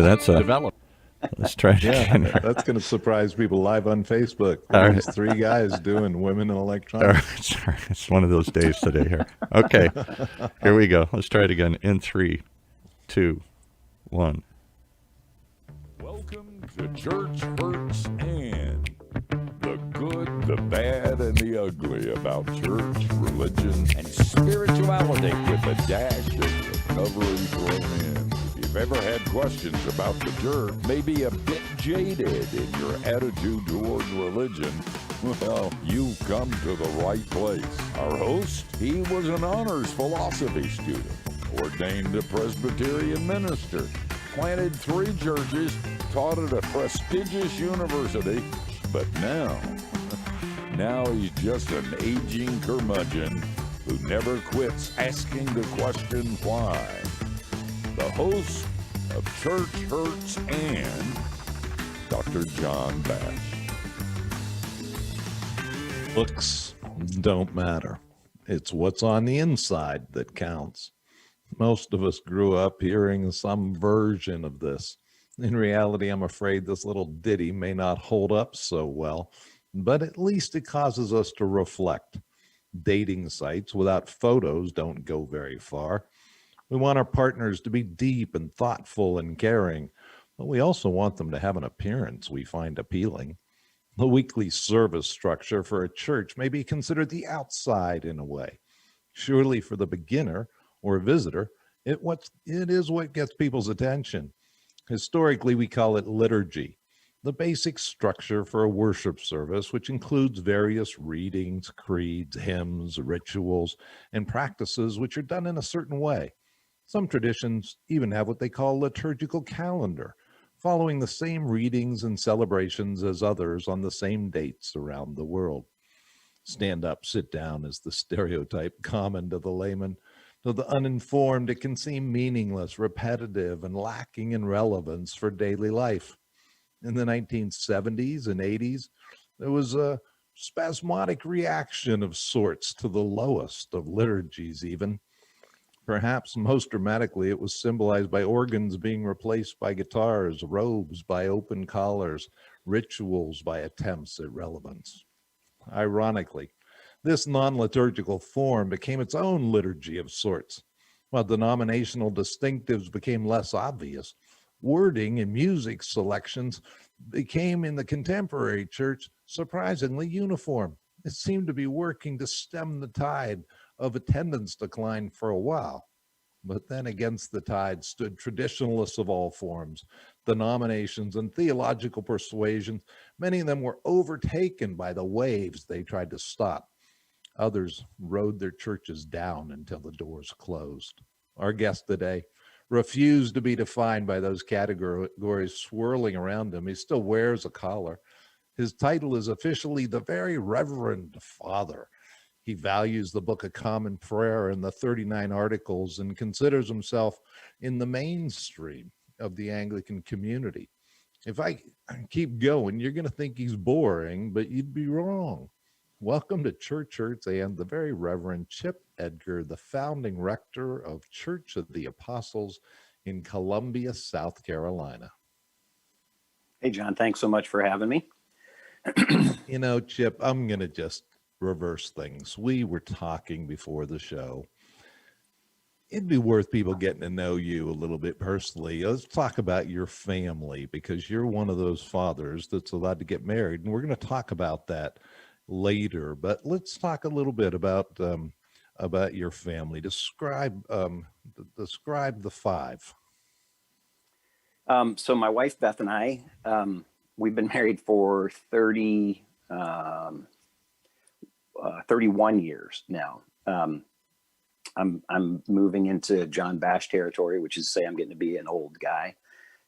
That's a develop. let's try it again. Yeah, that's going to surprise people live on Facebook. All right. These three guys doing women in All electronics. right, it's one of those days today here. Okay, here we go. Let's try it again in 3, 2, 1. Welcome to Church Hurts and the good, the bad, and the ugly about church, religion, and spirituality with a dash of recovery thrown in. If you've ever had questions about the church, maybe a bit jaded in your attitude toward religion, well, you've come to the right place. Our host, he was an honors philosophy student, ordained a Presbyterian minister, planted 3 churches, taught at a prestigious university, but now he's just an aging curmudgeon who never quits asking the question why. The host of Church Hurts and Dr. John Bash. Looks don't matter. It's what's on the inside that counts. Most of us grew up hearing some version of this. In reality, I'm afraid this little ditty may not hold up so well, but at least it causes us to reflect. Dating sites without photos don't go very far. We want our partners to be deep and thoughtful and caring, but we also want them to have an appearance we find appealing. The weekly service structure for a church may be considered the outside in a way. Surely for the beginner or visitor, it is what gets people's attention. Historically, we call it liturgy, the basic structure for a worship service, which includes various readings, creeds, hymns, rituals, and practices which are done in a certain way. Some traditions even have what they call liturgical calendar, following the same readings and celebrations as others on the same dates around the world. Stand up, sit down is the stereotype common to the layman. To the uninformed, it can seem meaningless, repetitive, and lacking in relevance for daily life. In the 1970s and 80s, there was a spasmodic reaction of sorts to the lowest of liturgies even. Perhaps most dramatically, it was symbolized by organs being replaced by guitars, robes by open collars, rituals by attempts at relevance. Ironically, this non-liturgical form became its own liturgy of sorts. While denominational distinctives became less obvious, wording and music selections became in the contemporary church surprisingly uniform. It seemed to be working to stem the tide of attendance decline for a while. But then against the tide stood traditionalists of all forms, denominations, and theological persuasions. Many of them were overtaken by the waves they tried to stop. Others rode their churches down until the doors closed. Our guest today refused to be defined by those categories swirling around him. He still wears a collar. His title is officially the Very Reverend Father. He values the Book of Common Prayer and the 39 Articles and considers himself in the mainstream of the Anglican community. If I keep going, you're going to think he's boring, but you'd be wrong. Welcome to Church Hurts and the Very Reverend Chip Edgar, the founding rector of Church of the Apostles in Columbia, South Carolina. Hey, John, thanks so much for having me. You know, Chip, I'm going to just reverse things. We were talking before the show. It'd be worth people getting to know you a little bit personally. Let's talk about your family, because you're one of those fathers that's allowed to get married, and we're going to talk about that later. But let's talk a little bit about your family. Describe the 5. So my wife Beth and I, we've been married for 31 years now. I'm moving into John Bash territory, which is to say I'm getting to be an old guy.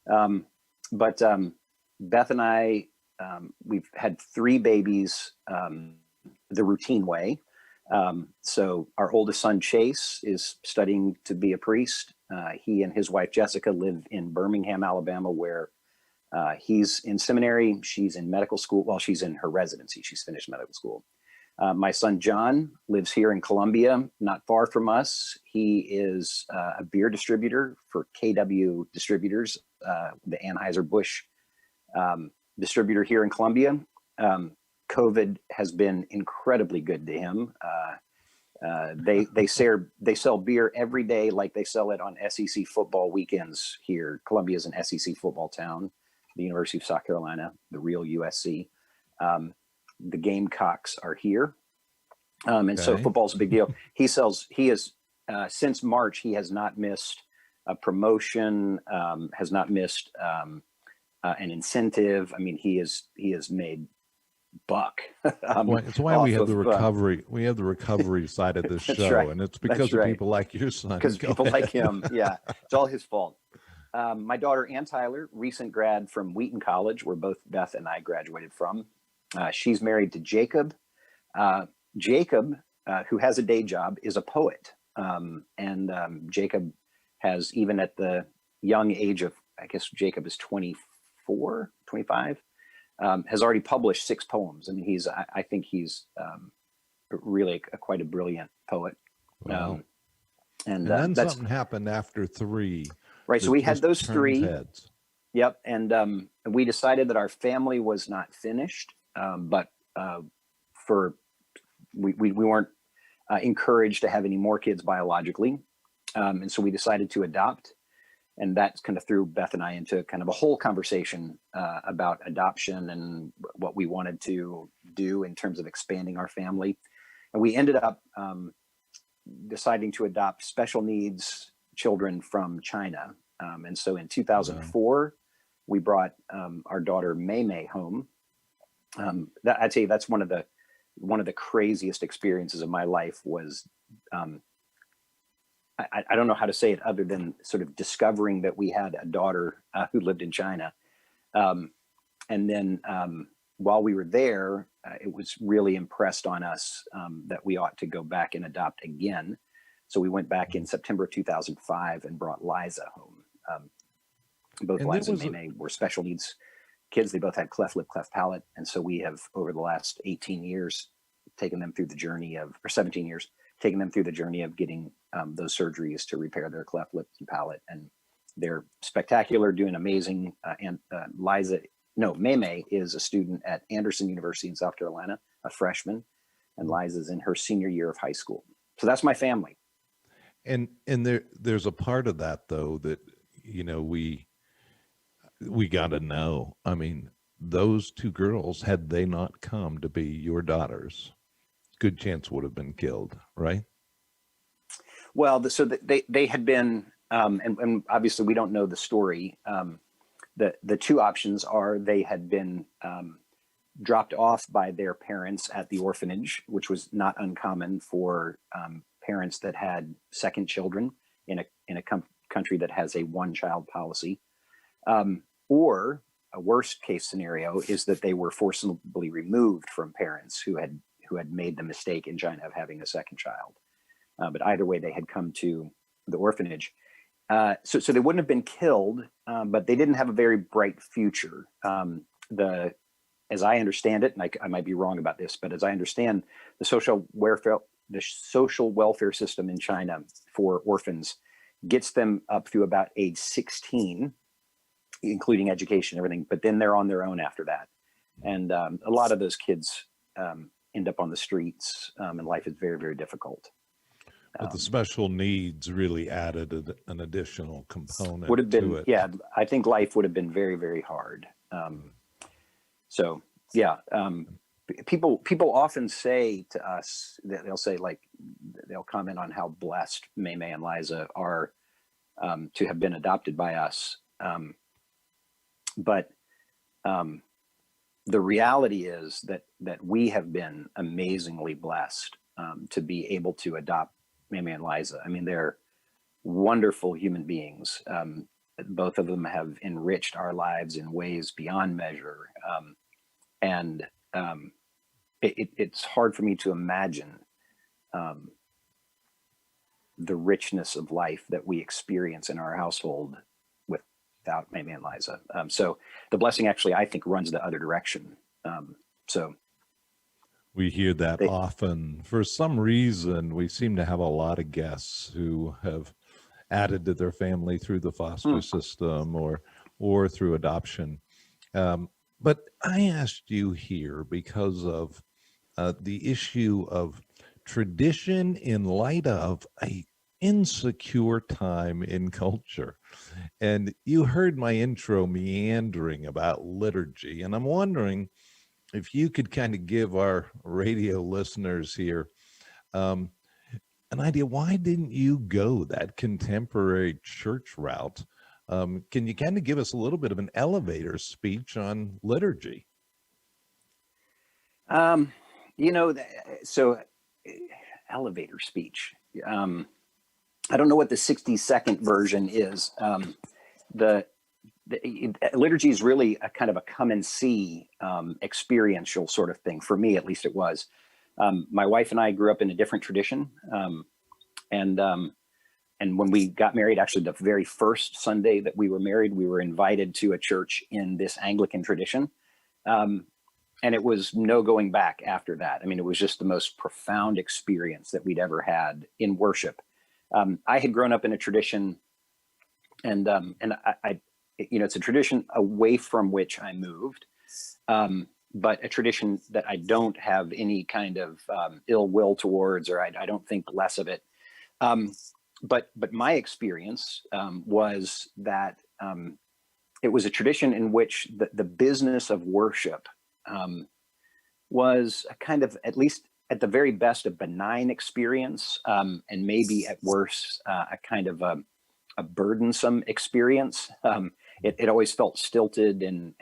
But Beth and I, we've had 3 babies the routine way. So our oldest son, Chase, is studying to be a priest. He and his wife, Jessica, live in Birmingham, Alabama, where he's in seminary. She's in medical school. Well, she's in her residency. She's finished medical school. My son John lives here in Columbia, not far from us. He is a beer distributor for KW Distributors, the Anheuser-Busch distributor here in Columbia. COVID has been incredibly good to him. They sell beer every day, like they sell it on SEC football weekends here. Columbia is an SEC football town, the University of South Carolina, the real USC. The Gamecocks are here. And so football's a big deal. He has, since March, he has not missed a promotion, has not missed an incentive. I mean, he has made buck. It's why we have the recovery. We have the recovery side of this show, right. And it's because of people like your son. Because people like him. Yeah, it's all his fault. My daughter Ann Tyler, recent grad from Wheaton College, where both Beth and I graduated from. She's married to Jacob. Jacob, who has a day job, is a poet. And Jacob has, even at the young age of, I guess Jacob is 24, 25, has already published 6 poems. I mean, I think he's really quite a brilliant poet. Wow. And then something happened after 3. Right. So we had those 3. Heads. Yep. And we decided that our family was not finished, but we weren't encouraged to have any more kids biologically. And so we decided to adopt. And that kind of threw Beth and I into kind of a whole conversation about adoption and what we wanted to do in terms of expanding our family. And we ended up deciding to adopt special needs children from China. And so in 2004, we brought our daughter Mei Mei home. I'd say that's one of the craziest experiences of my life was, I don't know how to say it other than sort of discovering that we had a daughter who lived in China. And then while we were there, it was really impressed on us that we ought to go back and adopt again. So we went back in September 2005 and brought Liza home. Both Liza and Mei Mei were special needs kids. They both had cleft lip, cleft palate. And so we have, over the last 18 years, taken them through the journey of, or 17 years, taking them through the journey of getting those surgeries to repair their cleft lip and palate. And they're spectacular, doing amazing. Mei Mei is a student at Anderson University in South Carolina, a freshman, and Liza's in her senior year of high school. So that's my family. And there's a part of that though that, you know, we got to know. I mean, those 2 girls, had they not come to be your daughters, good chance would have been killed, right? Well, so they had been, and obviously we don't know the story. The 2 options are they had been dropped off by their parents at the orphanage, which was not uncommon for parents that had second children in a country that has a 1-child policy. Or a worst case scenario is that they were forcibly removed from parents who had made the mistake in China of having a second child. But either way, they had come to the orphanage. So they wouldn't have been killed, but they didn't have a very bright future. As I understand it, and I might be wrong about this, but as I understand, the social welfare system in China for orphans gets them up through about age 16, including education and everything, but then they're on their own after that. And a lot of those kids end up on the streets, and life is very, very difficult. But the special needs really added an additional component. Would have been, to it. Yeah, I think life would have been very, very hard. People often say to us that they'll comment on how blessed Mei Mei and Liza are to have been adopted by us. But the reality is that we have been amazingly blessed to be able to adopt Mei Mei and Liza. I mean, they're wonderful human beings. Both of them have enriched our lives in ways beyond measure. It's hard for me to imagine the richness of life that we experience in our household without Mei Mei and Liza. So the blessing actually, I think, runs the other direction. We hear that They, often. For some reason, we seem to have a lot of guests who have added to their family through the foster system or through adoption. But I asked you here because of the issue of tradition in light of a insecure time in culture. And you heard my intro meandering about liturgy, and I'm wondering if you could kind of give our radio listeners here um, an idea, why didn't you go that contemporary church route? Can you kind of give us a little bit of an elevator speech on liturgy? you know, so elevator speech. I don't know what the 60-second version is. The liturgy is really a kind of a come and see experiential sort of thing. For me, at least it was. My wife and I grew up in a different tradition. And when we got married, actually the very first Sunday that we were married, we were invited to a church in this Anglican tradition. And it was no going back after that. I mean, it was just the most profound experience that we'd ever had in worship. I had grown up in a tradition, and I it's a tradition away from which I moved, but a tradition that I don't have any kind of ill will towards, or I don't think less of it. But my experience was that it was a tradition in which the business of worship was a kind of, at least at the very best, a benign experience, and maybe at worst a kind of a burdensome experience. It always felt stilted, and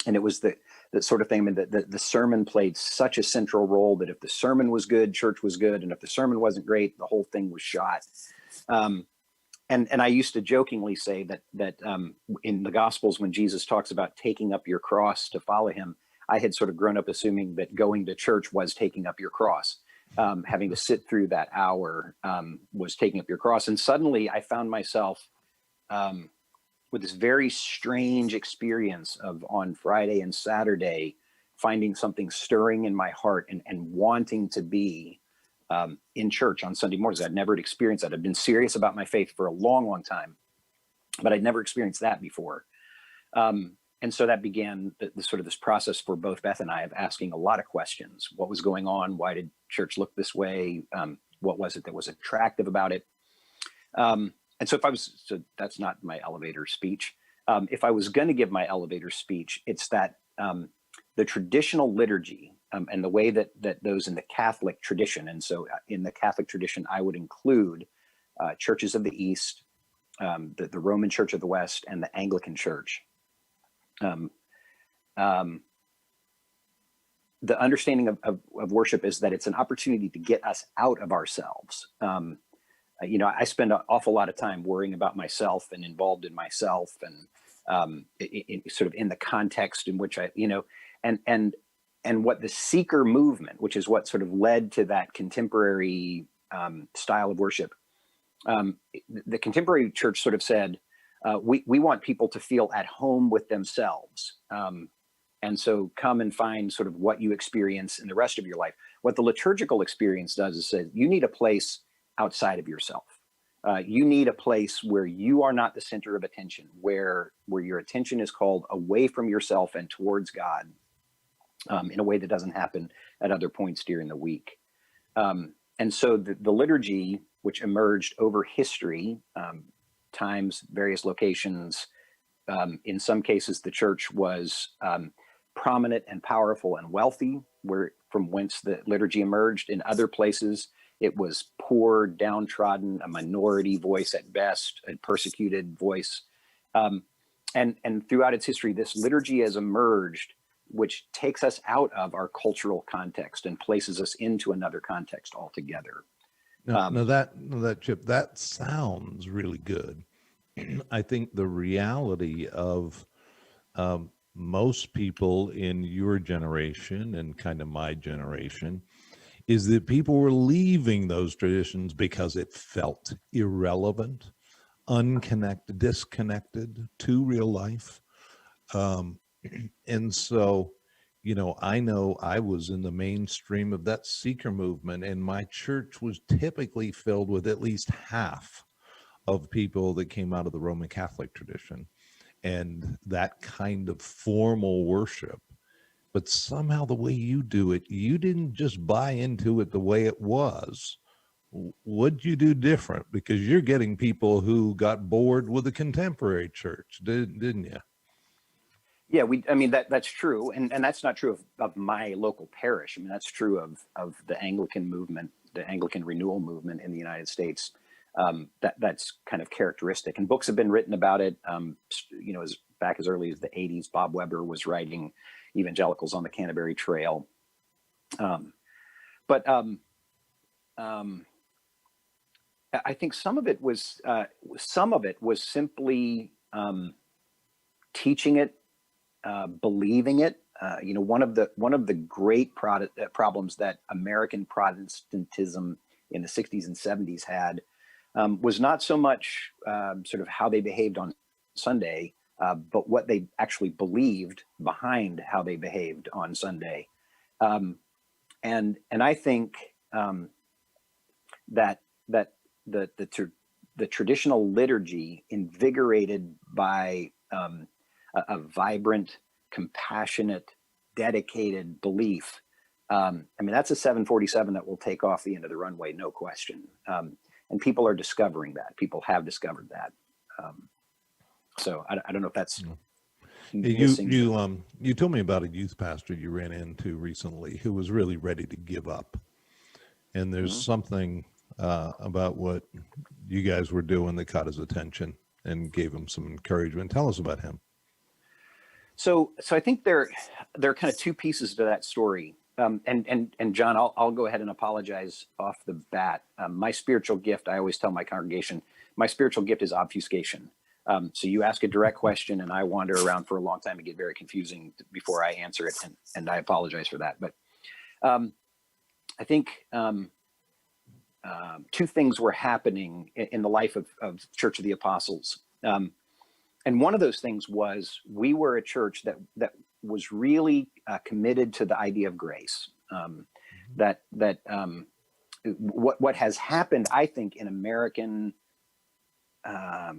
it was the sort of thing. I mean, the sermon played such a central role that if the sermon was good, church was good, and if the sermon wasn't great, the whole thing was shot. And I used to jokingly say that in the Gospels, when Jesus talks about taking up your cross to follow him, I had sort of grown up assuming that going to church was taking up your cross. Having to sit through that hour was taking up your cross. And suddenly I found myself with this very strange experience of, on Friday and Saturday, finding something stirring in my heart and wanting to be in church on Sunday mornings. I'd never experienced that. I'd been serious about my faith for a long, long time, but I'd never experienced that before. And so that began the sort of this process for both Beth and I of asking a lot of questions. What was going on? Why did church look this way? What was it that was attractive about it? And so that's not my elevator speech. If I was going to give my elevator speech, it's that the traditional liturgy and the way that those in the Catholic tradition, and so in the Catholic tradition, I would include churches of the East, the Roman Church of the West, and the Anglican Church. The understanding of worship is that it's an opportunity to get us out of ourselves. I spend an awful lot of time worrying about myself and involved in myself, and sort of in the context in which and what the seeker movement, which is what sort of led to that contemporary style of worship. The contemporary church sort of said, we want people to feel at home with themselves. And so come and find sort of what you experience in the rest of your life. What the liturgical experience does is say, you need a place outside of yourself. You need a place where you are not the center of attention, where your attention is called away from yourself and towards God in a way that doesn't happen at other points during the week. And so the liturgy, which emerged over history, times, various locations, in some cases, the church was prominent and powerful and wealthy, from whence the liturgy emerged. In other places, it was poor, downtrodden, a minority voice at best, a persecuted voice. And throughout its history, this liturgy has emerged, which takes us out of our cultural context and places us into another context altogether. Now Chip, that sounds really good. I think the reality of most people in your generation and kind of my generation is that people were leaving those traditions because it felt irrelevant, unconnected, disconnected to real life. And so I know I was in the mainstream of that seeker movement, and my church was typically filled with at least half of people that came out of the Roman Catholic tradition and that kind of formal worship. But somehow the way you do it, you didn't just buy into it the way it was. What'd you do different? Because you're getting people who got bored with the contemporary church, didn't you? Yeah, I mean, that's true. And that's not true of my local parish. I mean, that's true of the Anglican movement, the Anglican renewal movement in the United States. That's kind of characteristic. And books have been written about it. As back as early as the 80s, Bob Weber was writing Evangelicals on the Canterbury Trail. But I think some of it was simply teaching it, believing it. One of the great problems that American Protestantism in the 60s and 70s had was not so much sort of how they behaved on Sunday, but what they actually believed behind how they behaved on Sunday. And I think that the traditional liturgy, invigorated by a vibrant, compassionate, dedicated belief. I mean, that's a 747 that will take off the end of the runway, no question. And people are discovering that. People have discovered that. So I don't know if that's missing. You told me about a youth pastor you ran into recently who was really ready to give up. And there's something about what you guys were doing that caught his attention and gave him some encouragement. Tell us about him. So I think there are kind of two pieces to that story. And John, I'll go ahead and apologize off the bat. My spiritual gift, I always tell my congregation, my spiritual gift is obfuscation. So you ask a direct question and I wander around for a long time and get very confusing before I answer it. And I apologize for that. But I think two things were happening in the life of Church of the Apostles. And one of those things was we were a church that was really committed to the idea of grace. What has happened, I think, in American, at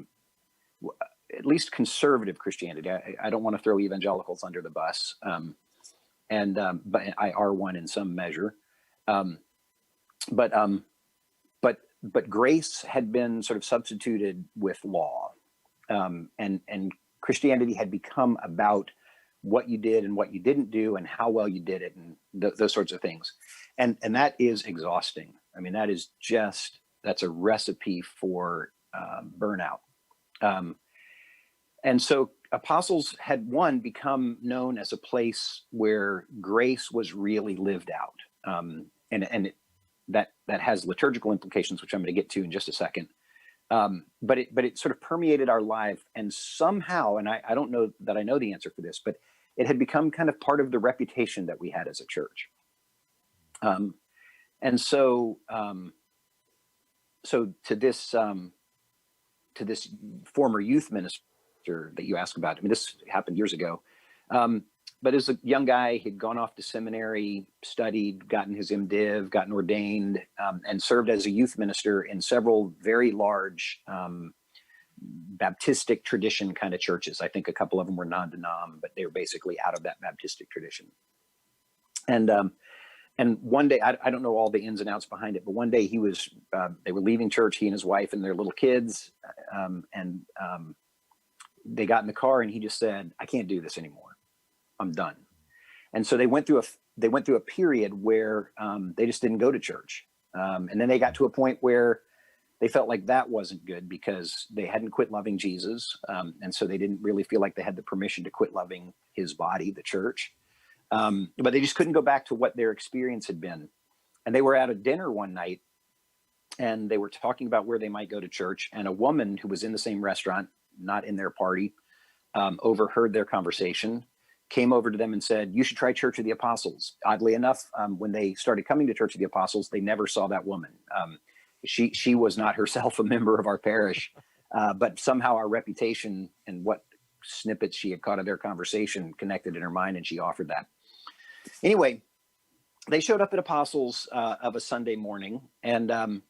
least conservative Christianity, I don't want to throw evangelicals under the bus, but I are one in some measure. But grace had been sort of substituted with law. And Christianity had become about what you did and what you didn't do and how well you did it and those sorts of things. And that is exhausting. I mean, that's a recipe for burnout. And so Apostles had become known as a place where grace was really lived out. That has liturgical implications, which I'm going to get to in just a second. But it sort of permeated our life, and somehow, and I don't know that I know the answer for this, but it had become kind of part of the reputation that we had as a church. And so to this former youth minister that you asked about, I mean, this happened years ago. But as a young guy, he'd gone off to seminary, studied, gotten his MDiv, gotten ordained, and served as a youth minister in several very large Baptistic tradition kind of churches. I think a couple of them were non-denom, but they were basically out of that Baptistic tradition. And one day, I don't know all the ins and outs behind it, but one day they were leaving church, he and his wife and their little kids, and they got in the car, and he just said, "I can't do this anymore. I'm done." And so they went through a period where they just didn't go to church. And then they got to a point where they felt like that wasn't good because they hadn't quit loving Jesus. And so they didn't really feel like they had the permission to quit loving his body, the church. But they just couldn't go back to what their experience had been. And they were at a dinner one night and they were talking about where they might go to church. And a woman who was in the same restaurant, not in their party, overheard their conversation, came over to them and said, "You should try Church of the Apostles." Oddly enough, when they started coming to Church of the Apostles, they never saw that woman. She was not herself a member of our parish, but somehow our reputation and what snippets she had caught of their conversation connected in her mind, and she offered that. Anyway, they showed up at Apostles of a Sunday morning, and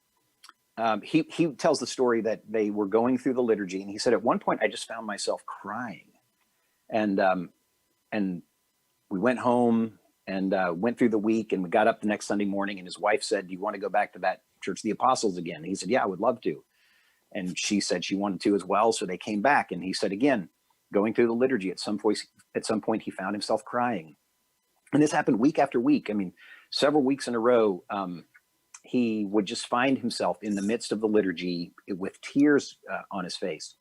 he tells the story that they were going through the liturgy, and he said, at one point, I just found myself crying, and we went home and went through the week, and we got up the next Sunday morning, and his wife said, do you want to go back to that Church of the Apostles again? And he said, yeah, I would love to. And she said she wanted to as well. So they came back, and he said, again, going through the liturgy, at some point, he found himself crying. And this happened week after week. I mean, several weeks in a row, he would just find himself in the midst of the liturgy with tears on his face.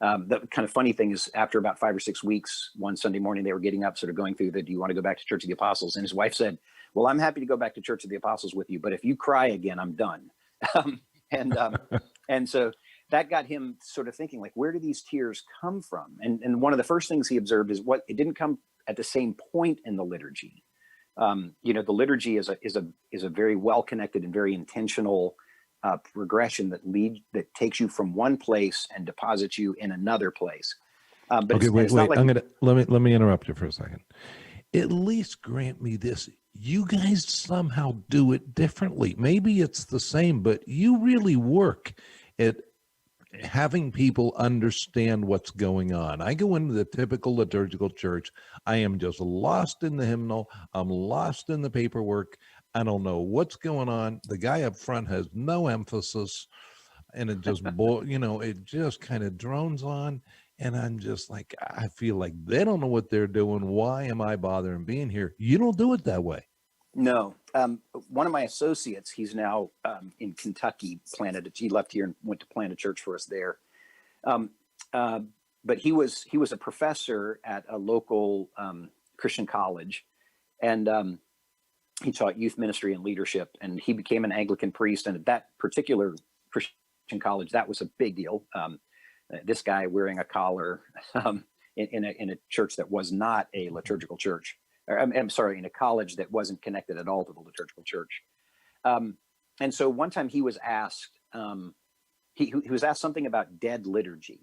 The kind of funny thing is, after about 5 or 6 weeks, one Sunday morning, they were getting up, sort of going through do you want to go back to Church of the Apostles? And his wife said, well, I'm happy to go back to Church of the Apostles with you, but if you cry again, I'm done. And so that got him sort of thinking, like, where do these tears come from? And one of the first things he observed is it didn't come at the same point in the liturgy. The liturgy is a very well connected and very intentional progression that takes you from one place and deposits you in another place. But okay, wait. Like, let me interrupt you for a second. At least grant me this: you guys somehow do it differently. Maybe it's the same, but you really work at having people understand what's going on. I go into the typical liturgical church. I am just lost in the hymnal. I'm lost in the paperwork. I don't know what's going on. The guy up front has no emphasis, and it just, it just kind of drones on. And I'm just like, I feel like they don't know what they're doing. Why am I bothering being here? You don't do it that way. No. One of my associates, he's now in Kentucky, he left here and went to plant a church for us there. But he was a professor at a local Christian college, and he taught youth ministry and leadership, and he became an Anglican priest. And at that particular Christian college, that was a big deal. This guy wearing a collar in a church that was not a liturgical church. I'm sorry, in a college that wasn't connected at all to the liturgical church. And so one time he was asked, he was asked something about dead liturgy.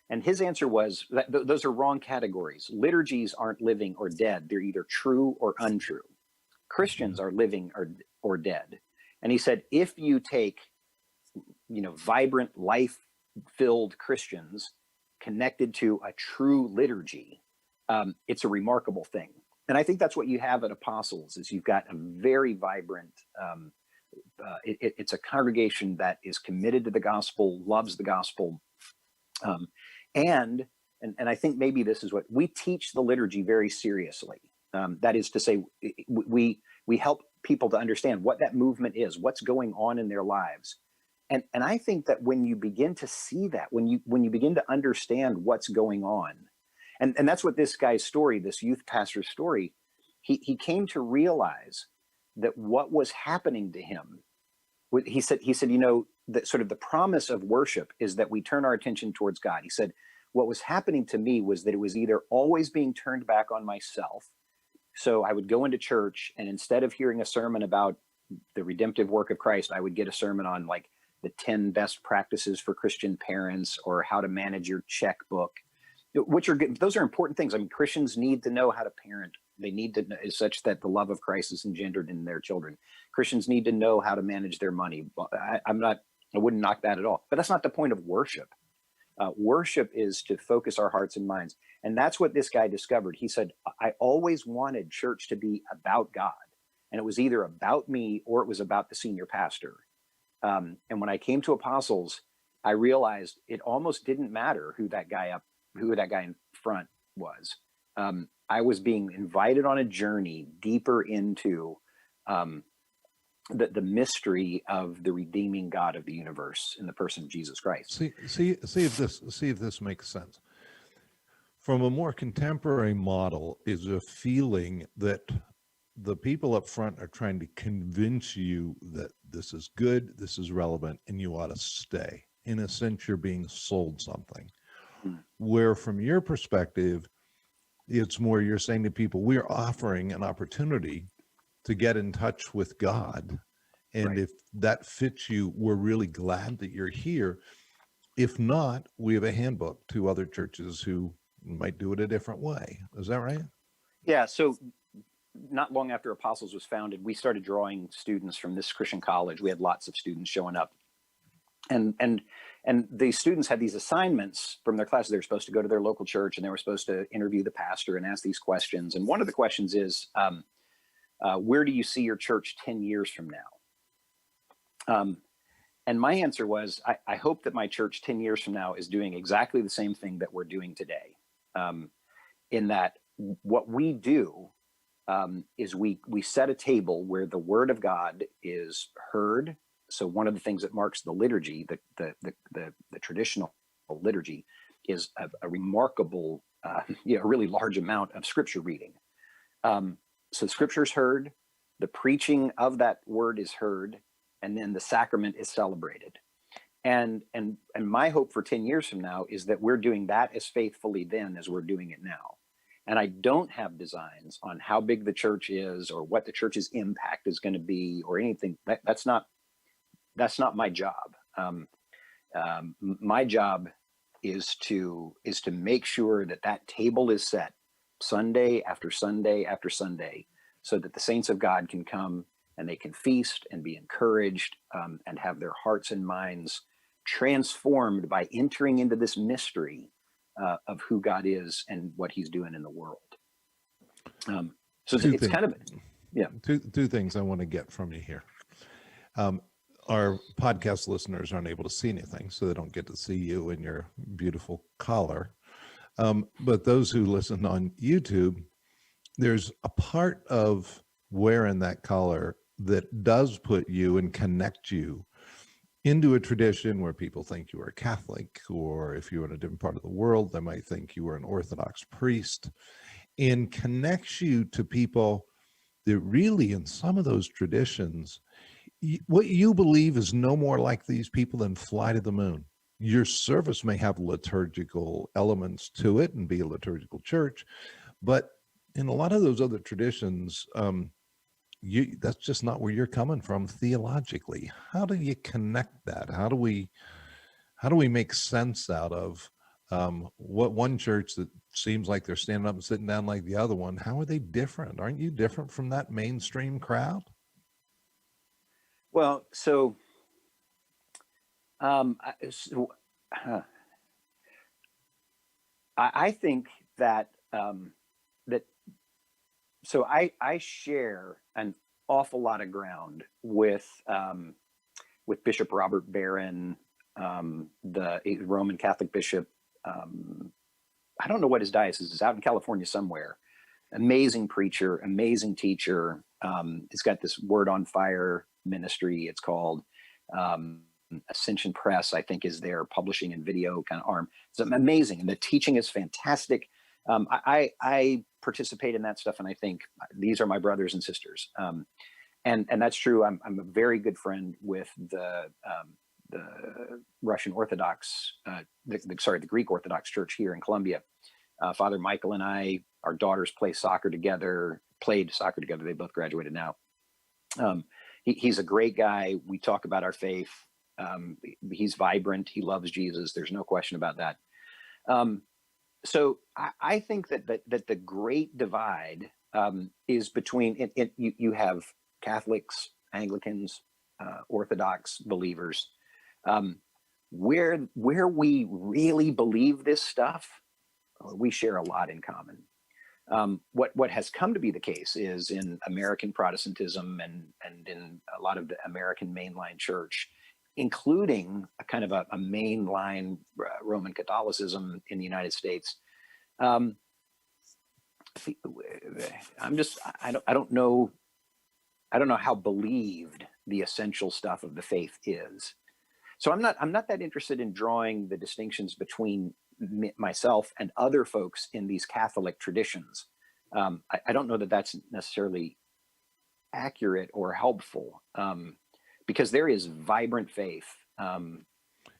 And his answer was that those are wrong categories. Liturgies aren't living or dead. They're either true or untrue. Christians are living or dead. And he said, if you take, vibrant, life-filled Christians connected to a true liturgy, it's a remarkable thing. And I think that's what you have at Apostles, is you've got a very vibrant, it's a congregation that is committed to the gospel, loves the gospel. And I think maybe this is what we teach the liturgy very seriously. That is to say, we help people to understand what that movement is, what's going on in their lives. And I think that when you begin to see that, when you begin to understand what's going on, and that's what this guy's story, this youth pastor's story, he came to realize that what was happening to him, he said, that sort of the promise of worship is that we turn our attention towards God. He said, what was happening to me was that it was either always being turned back on myself. So I would go into church, and instead of hearing a sermon about the redemptive work of Christ, I would get a sermon on like the 10 best practices for Christian parents, or how to manage your checkbook, which are good. Those are important things. I mean, Christians need to know how to parent. They need to know, such that the love of Christ is engendered in their children. Christians need to know how to manage their money. I wouldn't knock that at all, but that's not the point of worship. Worship is to focus our hearts and minds. And that's what this guy discovered. He said, I always wanted church to be about God. And it was either about me or it was about the senior pastor. And when I came to Apostles, I realized it almost didn't matter who that guy in front was. I was being invited on a journey deeper into the mystery of the redeeming God of the universe in the person of Jesus Christ. See if this makes sense. From a more contemporary model is a feeling that the people up front are trying to convince you that this is good, this is relevant, and you ought to stay. In a sense, you're being sold something. Where from your perspective, it's more you're saying to people, we're offering an opportunity to get in touch with God. And Right. if that fits you, we're really glad that you're here. If not, we have a handbook to other churches who might do it a different way. Is that right? Yeah. So not long after Apostles was founded, we started drawing students from this Christian college. We had lots of students showing up, and the students had these assignments from their classes. They were supposed to go to their local church, and they were supposed to interview the pastor and ask these questions. And one of the questions is, where do you see your church 10 years from now? And my answer was, I hope that my church 10 years from now is doing exactly the same thing that we're doing today. In that what we do is we set a table where the word of God is heard. So one of the things that marks the liturgy, the traditional liturgy, is a remarkable, really large amount of scripture reading. So scripture is heard, the preaching of that word is heard, and then the sacrament is celebrated. And my hope for 10 years from now is that we're doing that as faithfully then as we're doing it now. And I don't have designs on how big the church is or what the church's impact is going to be or anything. That's not my job. My job is to make sure that table is set Sunday after Sunday after Sunday, so that the saints of God can come and they can feast and be encouraged and have their hearts and minds transformed by entering into this mystery of who God is and what he's doing in the world. So it's kind of, yeah. Two things I want to get from you here. Our podcast listeners aren't able to see anything, so they don't get to see you and your beautiful collar. But those who listen on YouTube, there's a part of wearing that collar that does put you and connect you into a tradition where people think you are a Catholic, or if you're in a different part of the world, they might think you are an Orthodox priest, and connects you to people that really, in some of those traditions, what you believe is no more like these people than fly to the moon. Your service may have liturgical elements to it and be a liturgical church, but in a lot of those other traditions, that's just not where you're coming from theologically. How do you connect that? How do we make sense out of what one church that seems like they're standing up and sitting down like the other one? How are they different? Aren't you different from that mainstream crowd? Well, so I think that so I share an awful lot of ground with Bishop Robert Barron, the Roman Catholic bishop. I don't know what his diocese is, out in California somewhere. Amazing preacher, amazing teacher. He's got this Word on Fire ministry, it's called. Ascension Press, I think, is their publishing and video kind of arm. It's amazing, and the teaching is fantastic. I participate in that stuff, and I think these are my brothers and sisters, and that's true. I'm a very good friend with the Russian Orthodox, the Greek Orthodox Church here in Columbia. Father Michael and I, our daughters played soccer together. They both graduated now. He's a great guy. We talk about our faith. He's vibrant. He loves Jesus. There's no question about that. So I think that the great divide is between you have Catholics, Anglicans, Orthodox believers. Where we really believe this stuff, we share a lot in common. What has come to be the case is in American Protestantism and in a lot of the American mainline church, including a kind of a mainline Roman Catholicism in the United States. I don't know how believed the essential stuff of the faith is. So I'm not that interested in drawing the distinctions between myself and other folks in these Catholic traditions. I don't know that that's necessarily accurate or helpful, because there is vibrant faith.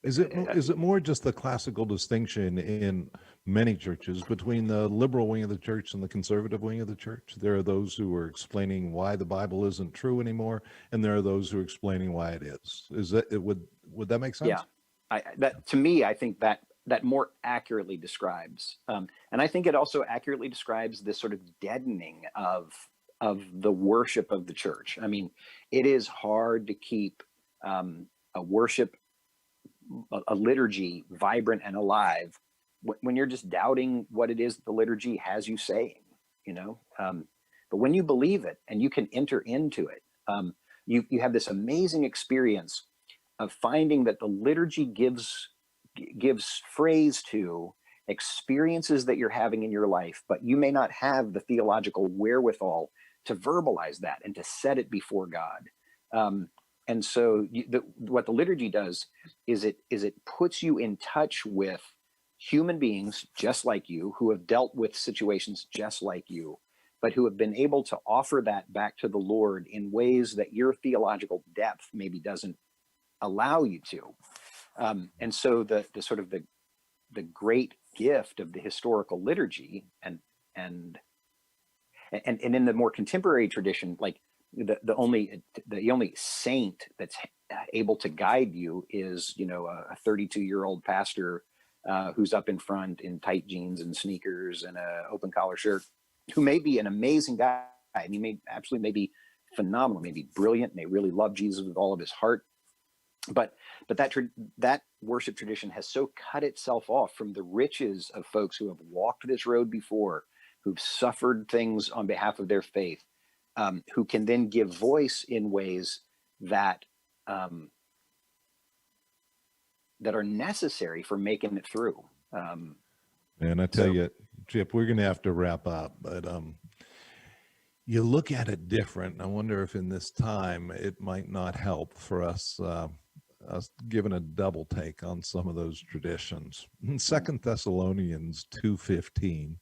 Is it more just the classical distinction in many churches between the liberal wing of the church and the conservative wing of the church? There are those who are explaining why the Bible isn't true anymore, and there are those who are explaining why it is. Would that make sense? Yeah, to me, I think that more accurately describes, and I think it also accurately describes this sort of deadening of of the worship of the church. I mean, it is hard to keep a worship, a liturgy vibrant and alive when you're just doubting what it is the liturgy has you saying, you know. But when you believe it and you can enter into it, you have this amazing experience of finding that the liturgy gives phrase to experiences that you're having in your life, but you may not have the theological wherewithal to verbalize that and to set it before God. And so what the liturgy does is it puts you in touch with human beings just like you, who have dealt with situations just like you, but who have been able to offer that back to the Lord in ways that your theological depth maybe doesn't allow you to. And so the sort of the great gift of the historical liturgy and in the more contemporary tradition, like the only saint that's able to guide you is, you know, a 32-year-old pastor who's up in front in tight jeans and sneakers and a open collar shirt, who may be an amazing guy. I mean, may be phenomenal, maybe brilliant, may really love Jesus with all of his heart. But that worship tradition has so cut itself off from the riches of folks who have walked this road before, who've suffered things on behalf of their faith, who can then give voice in ways that that are necessary for making it through. And I tell you, Chip, we're going to have to wrap up, but you look at it different. I wonder if in this time it might not help for us giving a double take on some of those traditions. In 2 Thessalonians 2:15,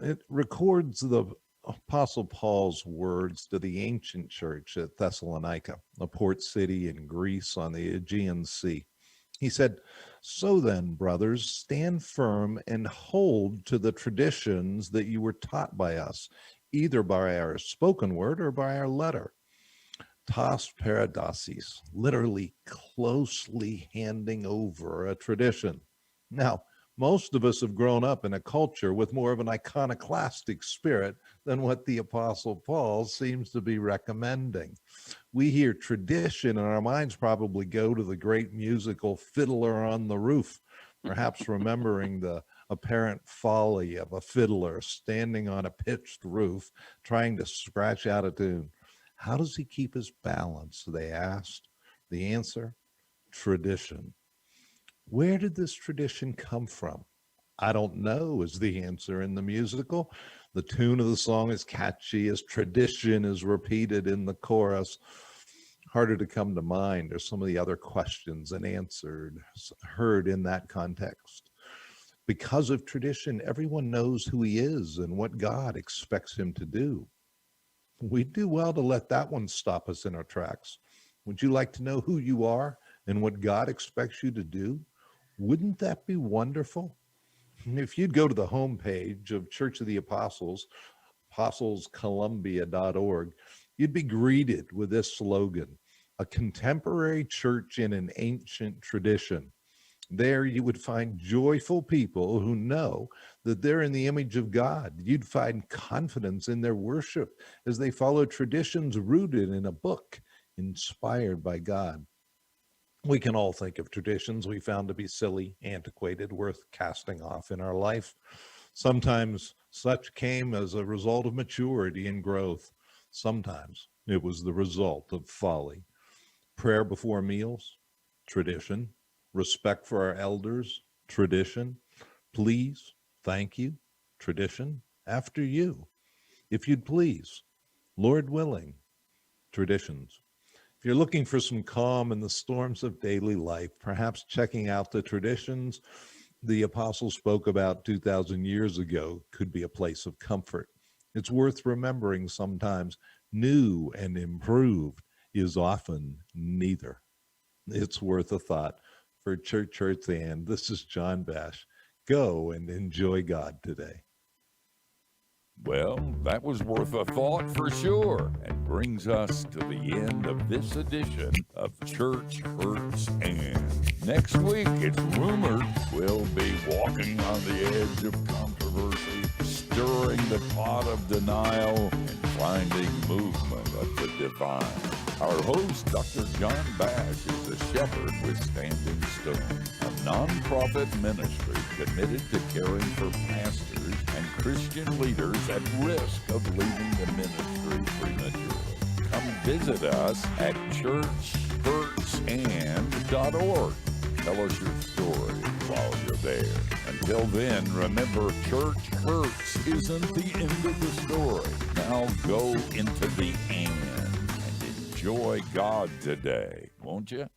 it records the Apostle Paul's words to the ancient church at Thessalonica, a port city in Greece on the Aegean Sea. He said, "So then, brothers, stand firm and hold to the traditions that you were taught by us, either by our spoken word or by our letter." Tas paradasis, literally closely handing over a tradition. Now, most of us have grown up in a culture with more of an iconoclastic spirit than what the Apostle Paul seems to be recommending. We hear tradition and our minds probably go to the great musical Fiddler on the Roof, perhaps remembering the apparent folly of a fiddler standing on a pitched roof trying to scratch out a tune. How does he keep his balance? They asked. The answer, tradition. Where did this tradition come from? I don't know is the answer in the musical. The tune of the song is catchy as tradition is repeated in the chorus. Harder to come to mind are some of the other questions and answers heard in that context. Because of tradition, everyone knows who he is and what God expects him to do. We do well to let that one stop us in our tracks. Would you like to know who you are and what God expects you to do? Wouldn't that be wonderful? If you'd go to the homepage of Church of the Apostles, apostlescolumbia.org, you'd be greeted with this slogan, a contemporary church in an ancient tradition. There you would find joyful people who know that they're in the image of God. You'd find confidence in their worship as they follow traditions rooted in a book inspired by God. We can all think of traditions we found to be silly, antiquated, worth casting off in our life. Sometimes such came as a result of maturity and growth. Sometimes it was the result of folly. Prayer before meals, tradition. Respect for our elders, tradition. Please, thank you, tradition. After you, if you'd please, Lord willing, traditions. If you're looking for some calm in the storms of daily life, perhaps checking out the traditions the apostles spoke about 2,000 years ago could be a place of comfort. It's worth remembering sometimes new and improved is often neither. It's worth a thought. For Church Earth and this is John Bash. Go and enjoy God today. Well, that was worth a thought for sure, and brings us to the end of this edition of Church Hurts and. Next week, it's rumored we'll be walking on the edge of controversy, stirring the pot of denial, and reclining movement of the divine. Our host, Dr. John Bash, is a shepherd with Standing Stone, a nonprofit ministry committed to caring for pastors and Christian leaders at risk of leaving the ministry prematurely. Come visit us at churchhurtsand.org. Tell us your story while you're there. Until then, remember, church hurts isn't the end of the story. Now go into the and enjoy God today, won't you?